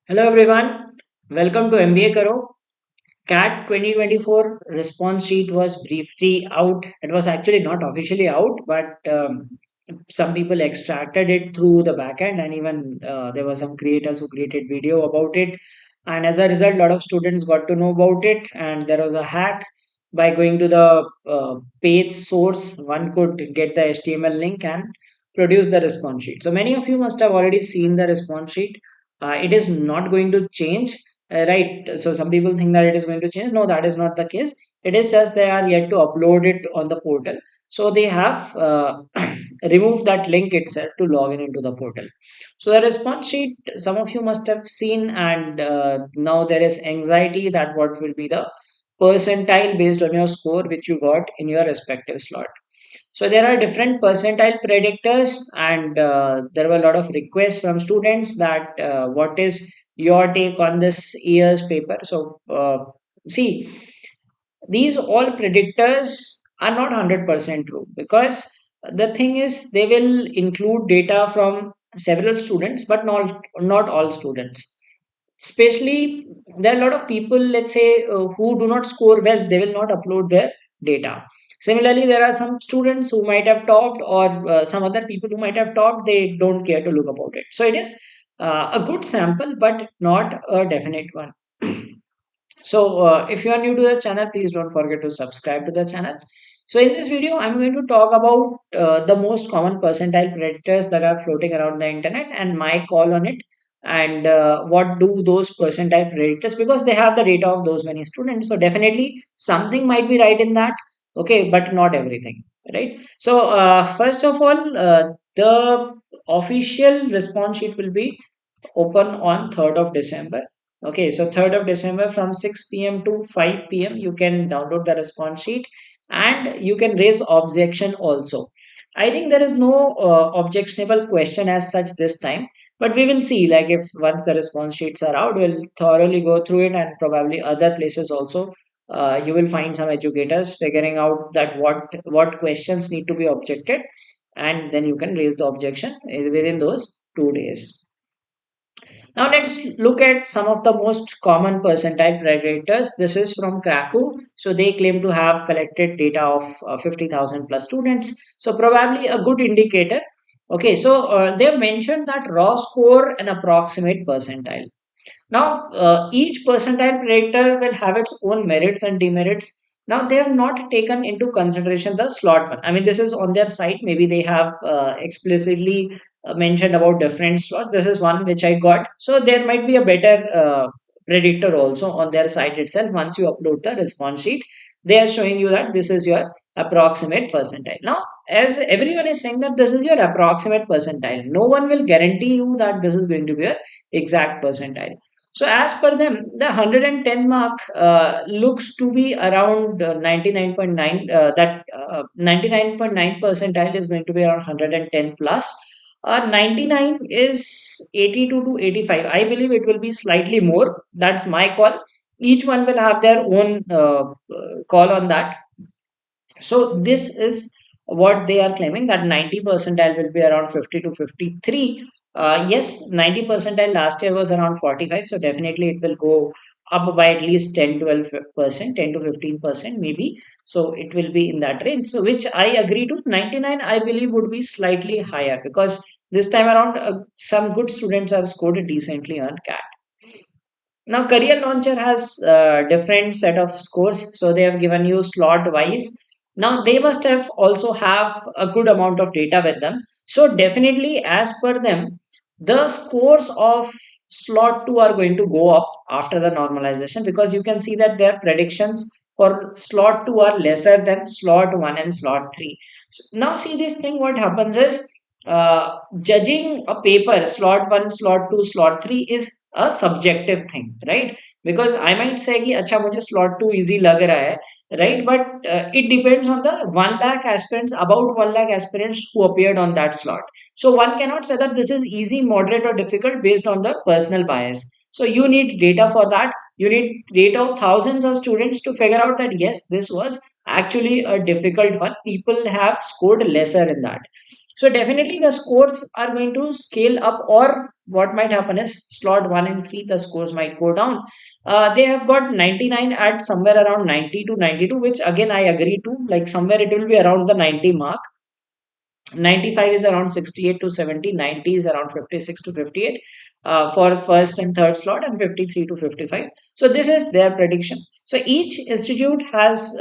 Hello everyone, welcome to MBA Karo. CAT 2024 response sheet was briefly out. It was actually not officially out, but some people extracted it through the backend, and even there were some creators who created video about it. And as a result, a lot of students got to know about it. And there was a hack by going to the page source. One could get the HTML link and produce the response sheet. So many of you must have already seen the response sheet. It is not going to change, right? So some people think that it is going to change. No, that is not the case. It is just they are yet to upload it on the portal. So they have removed that link itself to log in into the portal. So the response sheet, some of you must have seen, and now there is anxiety that what will be the percentile based on your score which you got in your respective slot. So there are different percentile predictors, and there were a lot of requests from students that what is your take on this year's paper. So see, these all predictors are not 100% true, because the thing is they will include data from several students but not all students. Especially, there are a lot of people, let's say, who do not score well, they will not upload their data. Similarly, there are some students who might have topped, or some other people who might have topped, they don't care to look about it. So it is a good sample but not a definite one. So if you are new to the channel, please don't forget to subscribe to the channel. So in this video, I'm going to talk about the most common percentile predictors that are floating around the internet and my call on it, and what do those percentile predictors, because they have the data of those many students. So definitely something might be right in that, okay, but not everything, right? So first of all, the official response sheet will be open on 3rd of December. Okay, so 3rd of December from 6 p.m. to 5 p.m. you can download the response sheet, and you can raise objection also. I think there is no objectionable question as such this time, but we will see. Like, if once the response sheets are out, we'll thoroughly go through it, and probably other places also. You will find some educators figuring out that what questions need to be objected, and then you can raise the objection within those 2 days. Now let's look at some of the most common percentile predictors. This is from Krakow. So they claim to have collected data of 50,000 plus students. So probably a good indicator. Okay, so they mentioned that raw score and approximate percentile. Now, each percentile predictor will have its own merits and demerits. Now, they have not taken into consideration the slot one. I mean, this is on their site. Maybe they have explicitly mentioned about different slots. This is one which I got. So, there might be a better predictor also on their site itself. Once you upload the response sheet, they are showing you that this is your approximate percentile. Now, as everyone is saying that this is your approximate percentile, no one will guarantee you that this is going to be your exact percentile. So as per them, the 110 mark looks to be around 99.9. That 99.9 percentile is going to be around 110 plus. 99 is 82 to 85. I believe it will be slightly more. That's my call. Each one will have their own call on that. So this is what they are claiming, that 90 percentile will be around 50 to 53. Yes, 90 percentile last year was around 45. So definitely it will go up by at least 10 12%, 10 to 15% maybe. So it will be in that range. So which I agree to. 99 I believe would be slightly higher, because this time around some good students have scored decently on CAT. Now, Career Launcher has different set of scores, so they have given you slot wise. Now, they must have also have a good amount of data with them. So, definitely, as per them, the scores of slot 2 are going to go up after the normalization, because you can see that their predictions for slot 2 are lesser than slot 1 and slot 3. So now, see this thing, what happens is, judging a paper slot 1, slot 2, slot 3 is a subjective thing, right? Because I might say कि अच्छा मुझे slot 2 easy लग रहा है, right? But it depends on the 1 lakh aspirants, about 1 lakh aspirants who appeared on that slot. So one cannot say that this is easy, moderate, or difficult based on the personal bias. So you need data for that. You need data of thousands of students to figure out that yes, this was actually a difficult one. People have scored lesser in that. So definitely the scores are going to scale up, or what might happen is slot 1 and 3, the scores might go down. They have got 99 at somewhere around 90 to 92, which again I agree to, like somewhere it will be around the 90 mark. 95 is around 68 to 70, 90 is around 56 to 58 for first and third slot, and 53 to 55. So this is their prediction. So each institute has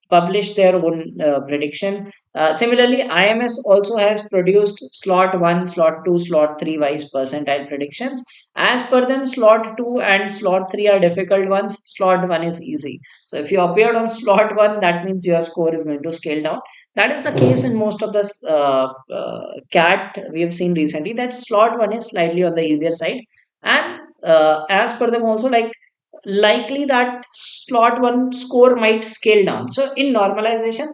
published their own prediction. Similarly, IMS also has produced slot 1, slot 2, slot 3 wise percentile predictions. As per them, slot 2 and slot 3 are difficult ones, slot 1 is easy. So if you appeared on slot 1, that means your score is going to scale down. That is the case in most of the CAT we have seen recently, that slot 1 is slightly on the easier side. And as per them also, like likely that slot 1 score might scale down. So in normalization,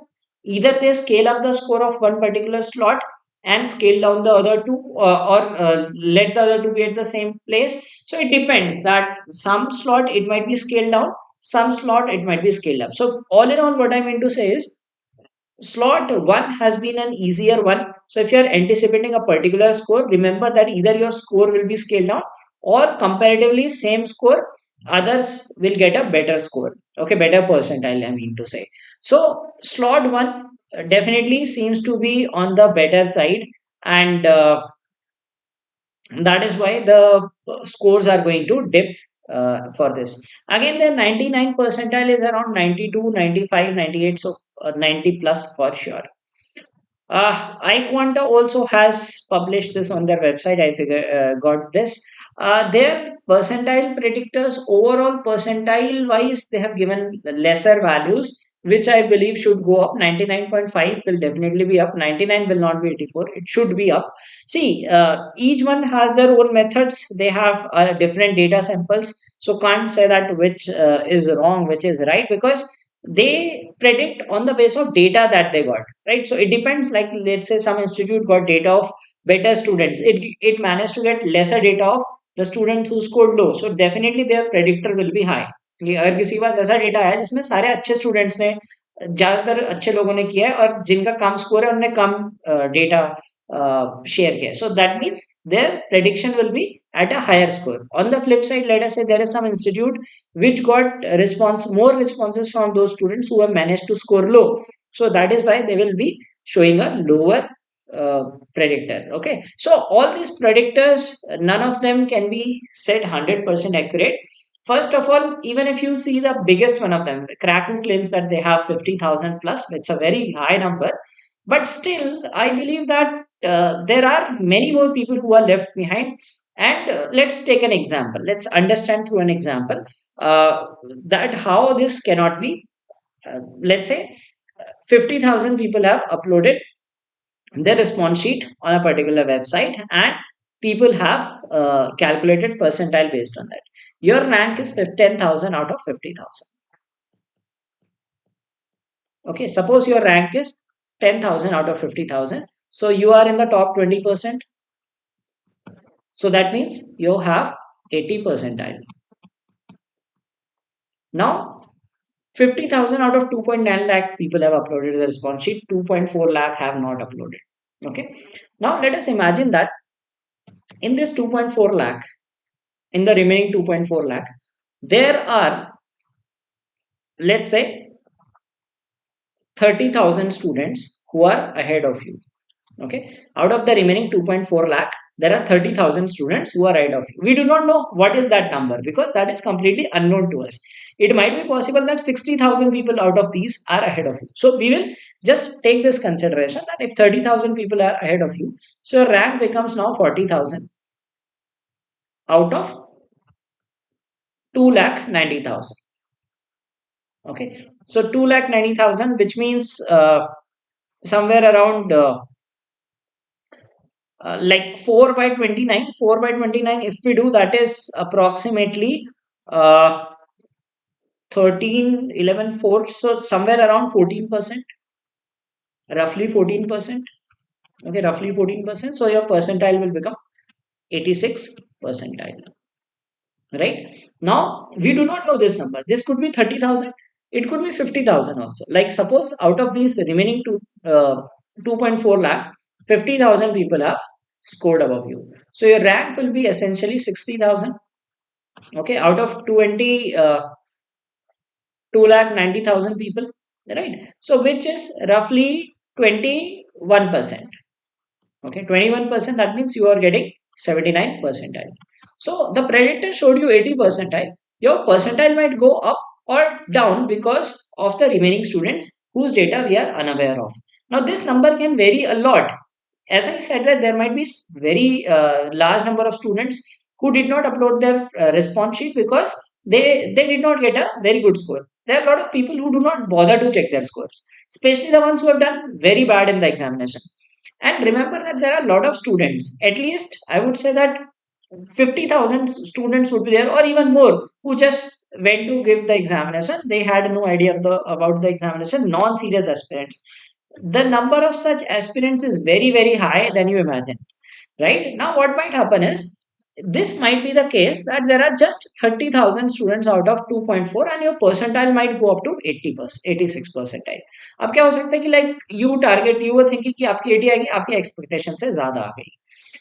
either they scale up the score of one particular slot and scale down the other two, or let the other two be at the same place. So it depends that some slot it might be scaled down, some slot it might be scaled up. So all in all, what I mean to say is slot 1 has been an easier one. So if you are anticipating a particular score, remember that either your score will be scaled down, or comparatively same score, others will get a better score. Okay, better percentile, I mean to say. So slot 1 definitely seems to be on the better side, and that is why the scores are going to dip for this. Again, the 99 percentile is around 92, 95, 98, so 90 plus for sure. iQuanta also has published this on their website. I figure got this. Their percentile predictors, overall percentile wise, they have given lesser values, which I believe should go up. 99.5 will definitely be up. 99 will not be 84. It should be up. See, each one has their own methods. They have different data samples. So can't say that which is wrong, which is right, because they predict on the base of data that they got, right? So it depends, like let's say some institute got data of better students, it managed to get lesser data of the student who scored low, so definitely their predictor will be high. ये अगर किसी के पास ऐसा data है जिसमें सारे अच्छे students ने, ज्यादातर अच्छे लोगों ने किया है, और जिनका कम स्कोर है उनने कम डेटा शेयर किया है, so that means their prediction will be at a higher score. On the flip side, let us say there is some institute which got more responses from those students who have managed to score low, so that is why they will be showing a lower predictor. Okay, so all these predictors, none of them can be said 100% accurate. First of all, even if you see the biggest one of them, Kraken claims that they have 50,000 plus. It's a very high number, but still I believe that there are many more people who are left behind. And let's take an example, let's understand through an example that how this cannot be. Let's say 50,000 people have uploaded their response sheet on a particular website, and people have calculated percentile based on that. Your rank is 10,000 out of 50,000. Okay, suppose your rank is 10,000 out of 50,000. So you are in the top 20%. So that means you have 80 percentile. Now, 50,000 out of 2.9 lakh people have uploaded the response sheet, 2.4 lakh have not uploaded. Okay, now let us imagine that in this 2.4 lakh, in the remaining 2.4 lakh, there are, let's say, 30,000 students who are ahead of you. Okay, out of the remaining 2.4 lakh, there are 30,000 students who are ahead of you. We do not know what is that number because that is completely unknown to us. It might be possible that 60,000 people out of these are ahead of you. So we will just take this consideration that if 30,000 people are ahead of you, so your rank becomes now 40,000 out of 2,90,000. Okay, so 2,90,000, which means somewhere around like 4 by 29. 4 by 29, if we do, that is approximately uh, 13, 11, 4. So somewhere around 14%, roughly 14%. Okay, roughly 14%. So your percentile will become 86 percentile. Right? Now, we do not know this number. This could be 30,000. It could be 50,000 also. Like suppose out of these remaining 2.4 lakh, 50,000 people have scored above you. So your rank will be essentially 60,000. Okay, out of 2,90,000 people, right? So which is roughly 21%. Okay, 21%, that means you are getting 79 percentile. So the predictor showed you 80 percentile. Your percentile might go up or down because of the remaining students whose data we are unaware of. Now this number can vary a lot. As I said, that there might be very large number of students who did not upload their response sheet because they did not get a very good score. There are a lot of people who do not bother to check their scores, especially the ones who have done very bad in the examination. And remember that there are a lot of students, at least I would say that 50,000 students would be there, or even more, who just went to give the examination. They had no idea about the examination, non serious aspirants. The number of such aspirants is very, very high than you imagine. Right now, what might happen is this might be the case that there are just 30,000 students out of 2.4 and your percentile might go up to 80%, 86 percentile. अब क्या हो सकता है कि like you target, you were thinking कि आपकी 80 आएगी, आपकी expectation से ज़्यादा आ गई.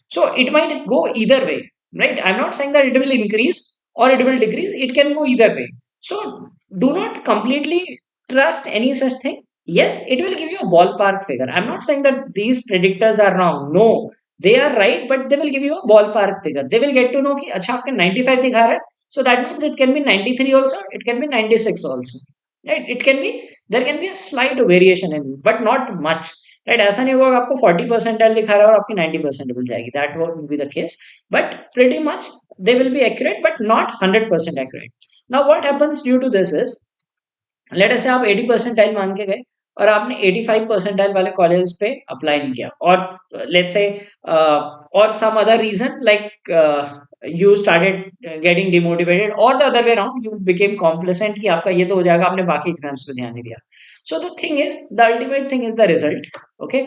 So it might go either way, right? I'm not saying that it will increase or it will decrease. It can go either way. So do not completely trust any such thing. Yes, it will give you a ballpark figure. I'm not saying that these predictors are wrong. No, they are right, but they will give you a ballpark figure. They will get to know कि अच्छा आपका 95 दिखा रहा है, so that means it can be 93 also, it can be 96 also, right? It can be, there can be a slight variation in it, but not much, right? ऐसा नहीं होगा आपको 40 परसेंटाइल दिखा रहा है और आपकी 90% मिल जाएगी. That won't be the case, but pretty much they will be accurate, but not 100% accurate. Now what happens due to this is, late से आप 80 परसेंटाइल मान के गए और आपने 85 परसेंटाइल वाले कॉलेज पे अप्लाई नहीं किया, और लेट से और some other reason like you started getting demotivated, और the other way around you became complacent कि आपका ये तो हो जाएगा, आपने बाकी एग्जाम्स पे ध्यान नहीं दिया. So the thing is, the ultimate thing is the result. Okay,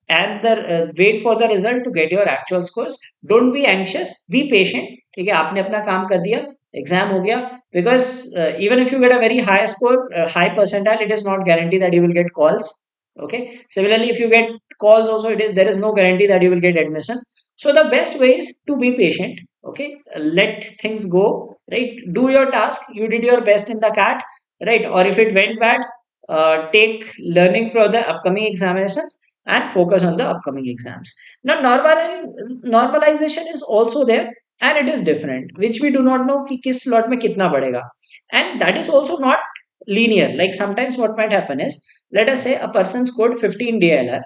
and the wait for the result to get your actual scores. Don't be anxious, be patient. ठीक है, आपने अपना काम कर दिया, एग्जाम हो गया. Because even if you get a very high score, high percentile, it is not guarantee that you will get calls. Okay, similarly if you get calls also, there is no guarantee that you will get admission. So the best way is to be patient. Okay, let things go, right? Do your task, you did your best in the CAT, right? Or if it went bad, take learning for the upcoming examinations and focus on the upcoming exams. Now, normalization is also there, and it is different, which we do not know कि किस slot में कितना बढ़ेगा, and that is also not linear. Like sometimes what might happen is, let us say a person scored 15 DILR,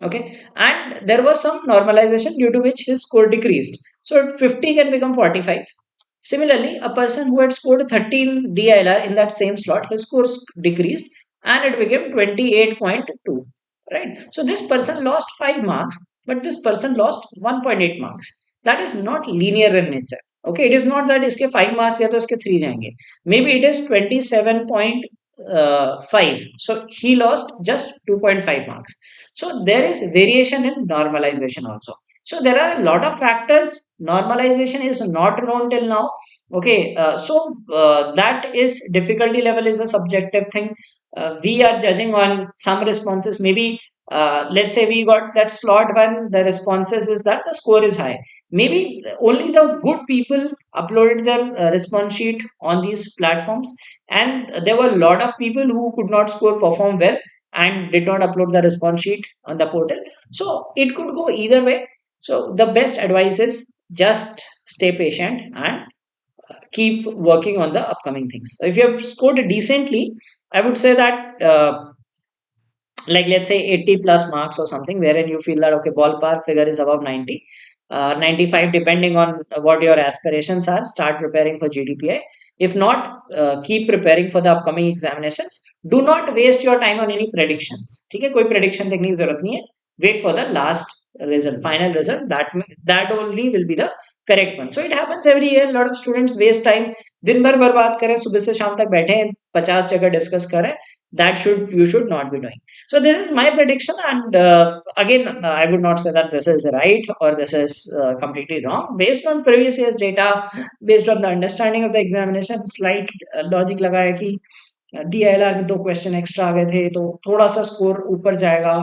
okay, and there was some normalization due to which his score decreased, so 50 can become 45. Similarly, a person who had scored 13 DILR in that same slot, his score decreased and it became 28.2, right? So this person lost 5 marks, but this person lost 1.8 marks. That is not linear in nature. Okay, it is not that इसके 5 marks गए तो इसके 3 जाएंगे. Maybe it is 27.5. So he lost just 2.5 marks. So there is variation in normalization also. So there are a lot of factors. Normalization is not known till now. Okay, that is, difficulty level is a subjective thing. We are judging on some responses. Maybe let's say we got that slot when the responses is that the score is high. Maybe only the good people uploaded their response sheet on these platforms, and there were a lot of people who could not score perform well and did not upload the response sheet on the portal. So it could go either way. So the best advice is just stay patient and keep working on the upcoming things. So if you have scored decently, I would say that like let's say 80 plus marks or something, wherein you feel that okay, ballpark figure is above 90, 95, depending on what your aspirations are, start preparing for GDPI. If not, keep preparing for the upcoming examinations. Do not waste your time on any predictions. ठीक है, कोई prediction देखने की जरूरत नहीं है. Wait for the last result, final result. That only will be the correct one. So it happens every year. A lot of students waste time, दिन भर बर्बाद करें, सुबह से शाम तक बैठे 50 जगह डिस्कस करें. That you should not be doing. So this is my prediction, and again I would not say that this is right or this is completely wrong. Based on previous year's data, based on the understanding of the examination, slight logic लगाया कि DILR में 2 question extra आ गए थे तो थोड़ा सा score ऊपर जाएगा.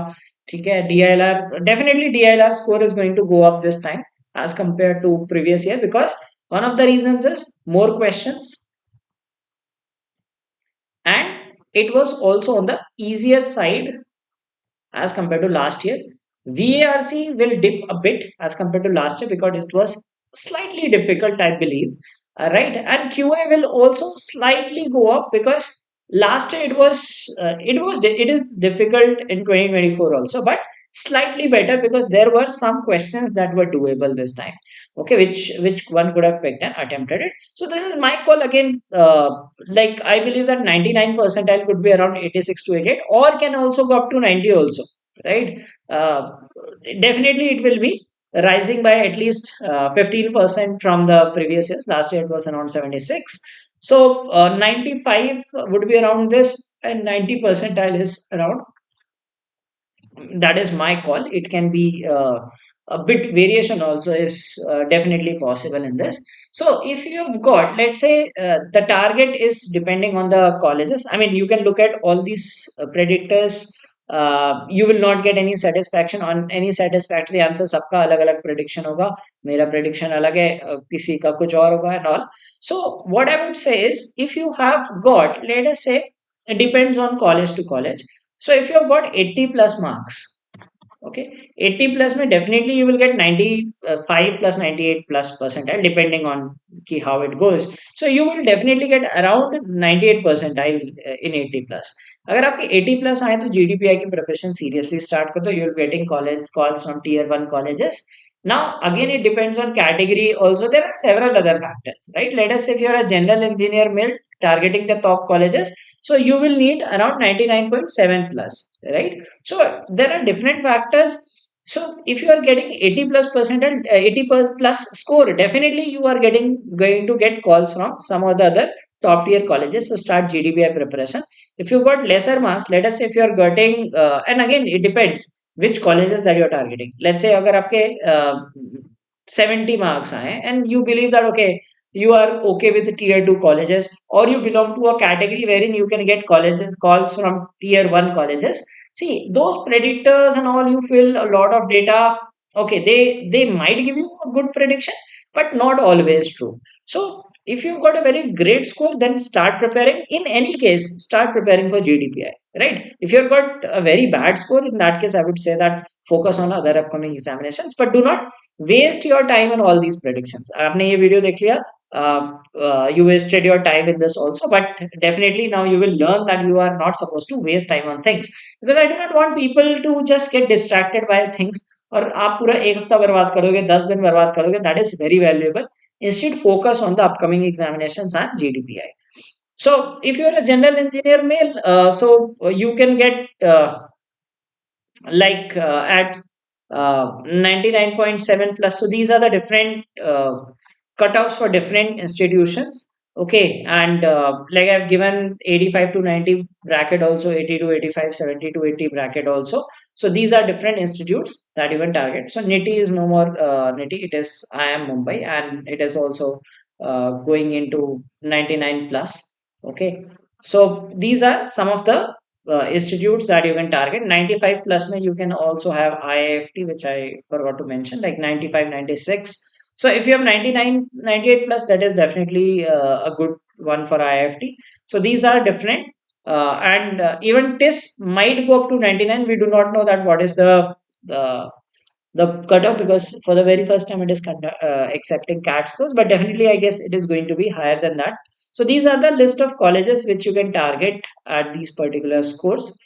ठीक है. DILR, definitely DILR score is going to go up this time as compared to previous year, because one of the reasons is more questions, and it was also on the easier side as compared to last year. VARC will dip a bit as compared to last year because it was slightly difficult, I believe. Right, and QA will also slightly go up because last year it is difficult in 2024 also, but slightly better because there were some questions that were doable this time. Okay, which one could have picked and attempted it. So this is my call again. Like I believe that 99 percentile could be around 86 to 88, or can also go up to 90 also, right? uh, Definitely it will be rising by at least 15% from the previous years. Last year it was around 76. So 95 would be around this, and 90 percentile is around. That is my call. It can be a bit variation also is definitely possible in this. So if you've got, let's say, the target is depending on the colleges. I mean, you can look at all these predictors. You will not get any satisfaction on any satisfactory answer. सबका अलग अलग prediction होगा. मेरा prediction अलग है, किसी का कुछ और होगा and all. So what I would say is, if you have got, let us say, it depends on college to college. So if you have got 80 plus marks, okay, 80 plus में definitely you will get 95 plus 98 plus percentile depending on ki how it goes. So you will definitely get around 98 percentile in 80 plus. अगर आपके 80 plus आए तो GDPI की preparation seriously start कर दो. You will getting college calls from tier 1 colleges. Now again it depends on category also. There are several other factors, right? Let us say if you are a general engineer male targeting the top colleges, so you will need around 99.7 plus, right? So there are different factors. So if you are getting 80 plus percent and 80 plus score, definitely you are going to get calls from some of the other top tier colleges. So start GDPI preparation. If you got lesser marks, let us say if you are getting, and again it depends which colleges that you are targeting. Let's say अगर आपके 70 marks आए and you believe that okay, you are okay with tier 2 colleges, or you belong to a category wherein you can get colleges calls from tier 1 colleges. See, those predictors and all, you fill a lot of data. Okay, they might give you a good prediction, but not always true. So if you've got a very great score, then start preparing. In any case, start preparing for GDPI, right? If you've got a very bad score, in that case I would say that focus on other upcoming examinations, but do not waste your time on all these predictions. आपने ये video देख लिया, you wasted your time in this also, but definitely now you will learn that you are not supposed to waste time on things, because I do not want people to just get distracted by things. और आप पूरा एक हफ्ता बर्बाद करोगे, 10 दिन बर्बाद करोगे, that is very valuable. Instead, focus on the upcoming examinations and GDPI. So if you are a general engineer male, so you can get like at 99.7 plus. So these are the different cutoffs for different institutions. Okay, and like I've given 85 to 90 bracket also, 80 to 85, 70 to 80 bracket also. So these are different institutes that you can target. So NITI is no more NITI, it is IIM Mumbai, and it is also going into 99 plus. Okay, so these are some of the institutes that you can target. 95 plus mein you can also have IIFT, which I forgot to mention, like 95, 96. So if you have 99, 98 plus, that is definitely a good one for IIFT. So these are different. And even TIS might go up to 99. We do not know that what is the cutoff, because for the very first time it is accepting CAT scores, but definitely I guess it is going to be higher than that. So these are the list of colleges which you can target at these particular scores.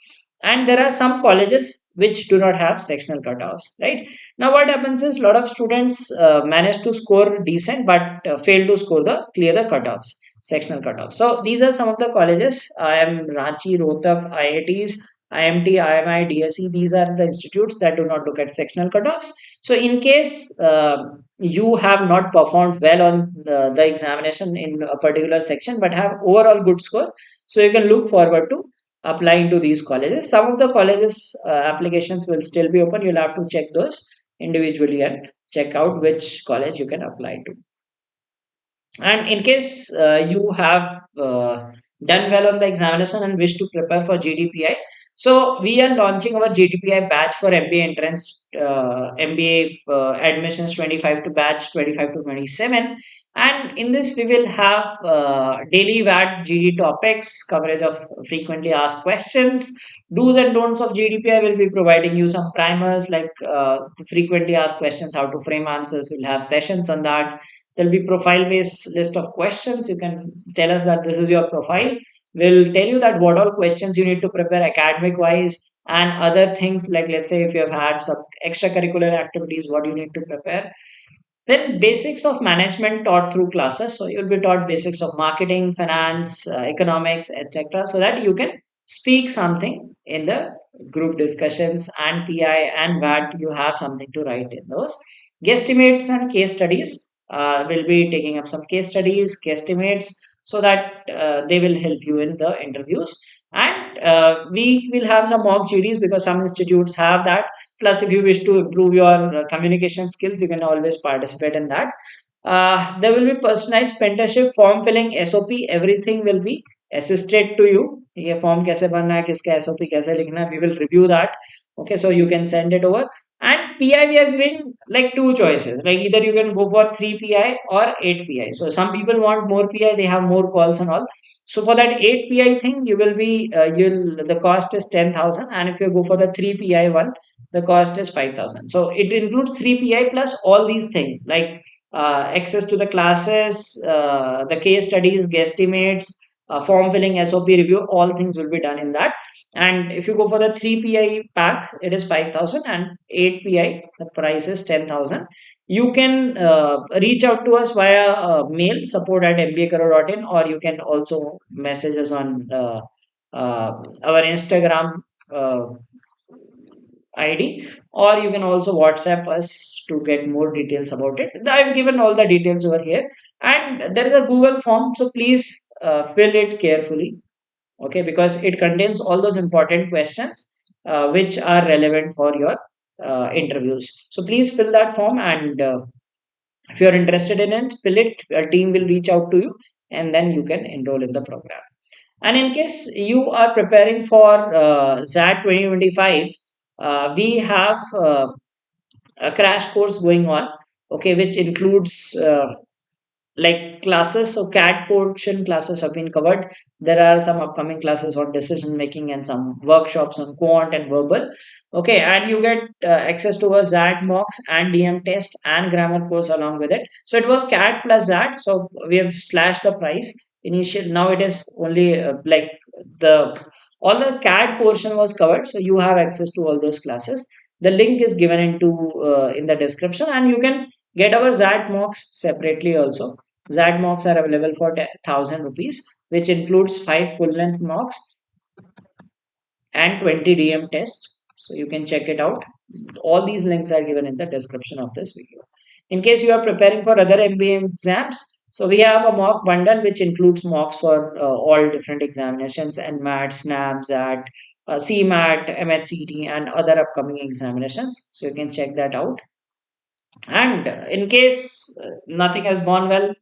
And there are some colleges which do not have sectional cutoffs, right? Now what happens is, a lot of students manage to score decent, but fail to score the clear the cutoffs, sectional cutoffs. So these are some of the colleges. I am Ranchi, Rohtak, IITs, IMT, IMI, DSE. These are the institutes that do not look at sectional cutoffs. So in case you have not performed well on the examination in a particular section, but have overall good score, so you can look forward to applying to these colleges. Some of the colleges applications will still be open. You'll have to check those individually and check out which college you can apply to. And in case you have done well on the examination and wish to prepare for GDPI, So we are launching our GDPI batch for MBA entrance, MBA admissions 25 to batch 25 to 27. And in this, we will have daily VAT GD topics, coverage of frequently asked questions, do's and don'ts of GDPI. Will be providing you some primers like the frequently asked questions, how to frame answers. We'll have sessions on that. There'll be profile based list of questions. You can tell us that this is your profile. We'll tell you that what all questions you need to prepare academic wise and other things, like let's say if you have had some extracurricular activities, what you need to prepare. Then basics of management taught through classes. So you'll be taught basics of marketing, finance, economics, etc. So that you can speak something in the group discussions, and PI and VAT, you have something to write in those. Guesstimates and case studies. Will be taking up some case studies, guesstimates, so that they will help you in the interviews. And we will have some mock GDs because some institutes have that. Plus, if you wish to improve your communication skills, you can always participate in that. There will be personalized mentorship, form filling, SOP. Everything will be assisted to you. ये form कैसे भरना है, किसका SOP कैसे लिखना है, we will review that. Okay, so you can send it over. And PI, we are giving like two choices. Like either you can go for 3 PI or 8 PI. So some people want more PI, they have more calls and all. So for that 8 PI thing, you will be you'll the cost is 10,000, and if you go for the 3 PI one, the cost is 5,000. So it includes 3 PI plus all these things like access to the classes, the case studies, guesstimates, form filling, SOP review, all things will be done in that. And if you go for the 3 PI pack, it is 5,000, and 8 PI, the price is 10,000. You can reach out to us via mail support@mbakaro.in, or you can also message us on our Instagram uh, ID, or you can also WhatsApp us to get more details about it. I've given all the details over here, and there is a Google form, so please fill it carefully, okay, because it contains all those important questions which are relevant for your interviews. So please fill that form, and if you're interested in it, fill it. A team will reach out to you, and then you can enroll in the program. And in case you are preparing for ZAT 2025, we have a crash course going on, okay, which includes like classes. So CAT portion classes have been covered. There are some upcoming classes on decision making and some workshops on quant and verbal. Okay, and you get access to a ZAT mocks and DM test and grammar course along with it. So it was CAT plus ZAT. So we have slashed the price initial. Now it is only like the all the CAT portion was covered. So you have access to all those classes. The link is given in the description, and you can get our ZAT mocks separately also. ZAT mocks are available for 1,000 rupees, which includes 5 full length mocks and 20 DM tests. So you can check it out. All these links are given in the description of this video. In case you are preparing for other MBA exams, so we have a mock bundle which includes mocks for all different examinations: NMAT, SNAP, ZAT, CMAT, MHCT, and other upcoming examinations. So you can check that out. And in case nothing has gone well,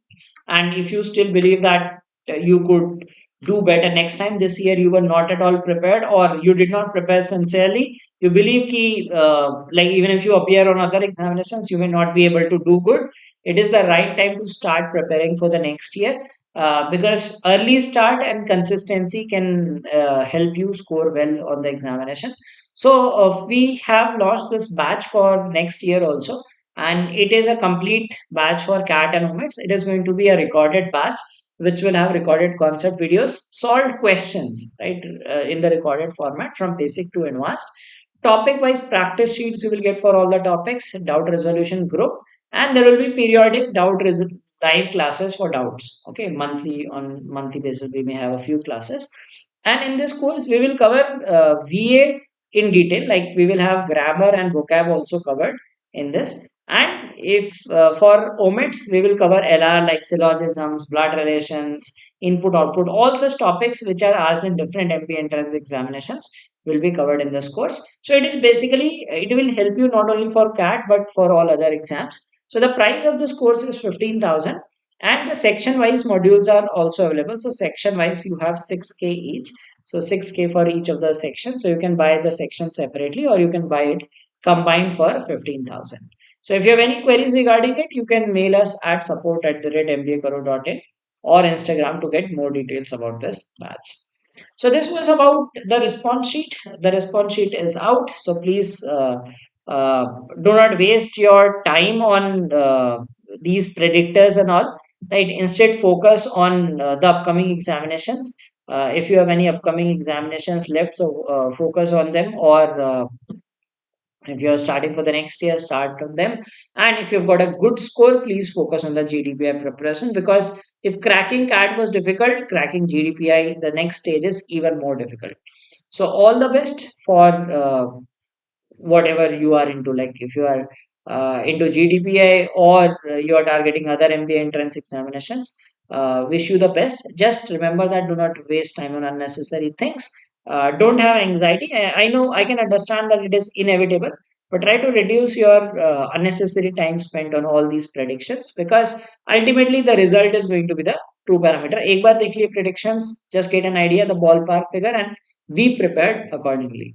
and if you still believe that you could do better next time, this year you were not at all prepared, or you did not prepare sincerely, you believe ki, like even if you appear on other examinations, you may not be able to do good, it is the right time to start preparing for the next year. Because early start and consistency can help you score well on the examination. So we have launched this batch for next year also, and it is a complete batch for CAT and OMETs. It is going to be a recorded batch which will have recorded concept videos, solved questions, right, in the recorded format from basic to advanced. Topic wise practice sheets you will get for all the topics, doubt resolution group, and there will be periodic live classes for doubts. Okay, monthly basis we may have a few classes, and in this course we will cover VA in detail. Like we will have grammar and vocab also covered in this. And if for omits, we will cover LR like syllogisms, blood relations, input output, all such topics which are asked in different MP entrance examinations will be covered in this course. So it is basically, it will help you not only for CAT but for all other exams. So the price of this course is 15,000, And the section wise modules are also available. So section wise you have 6K each, so 6K for each of the sections. So you can buy the section separately or you can buy it combined for 15,000. So if you have any queries regarding it, you can mail us at support@mbakaro.in or Instagram to get more details about this batch. So this was about the response sheet. The response sheet is out. So please uh, do not waste your time on these predictors and all. Right. Instead, focus on the upcoming examinations. If you have any upcoming examinations left, so focus on them, or if you're starting for the next year, start on them. And if you've got a good score, please focus on the GDPI preparation, because if cracking CAT was difficult, cracking GDPI, the next stage is even more difficult. So all the best for whatever you are into. Like if you are into GDPI or you are targeting other MBA entrance examinations, wish you the best. Just remember that do not waste time on unnecessary things. Don't have anxiety. I know, I can understand that it is inevitable, but try to reduce your unnecessary time spent on all these predictions, because ultimately the result is going to be the true parameter. एक बार देख लिए predictions, just get an idea, the ballpark figure, and be prepared accordingly.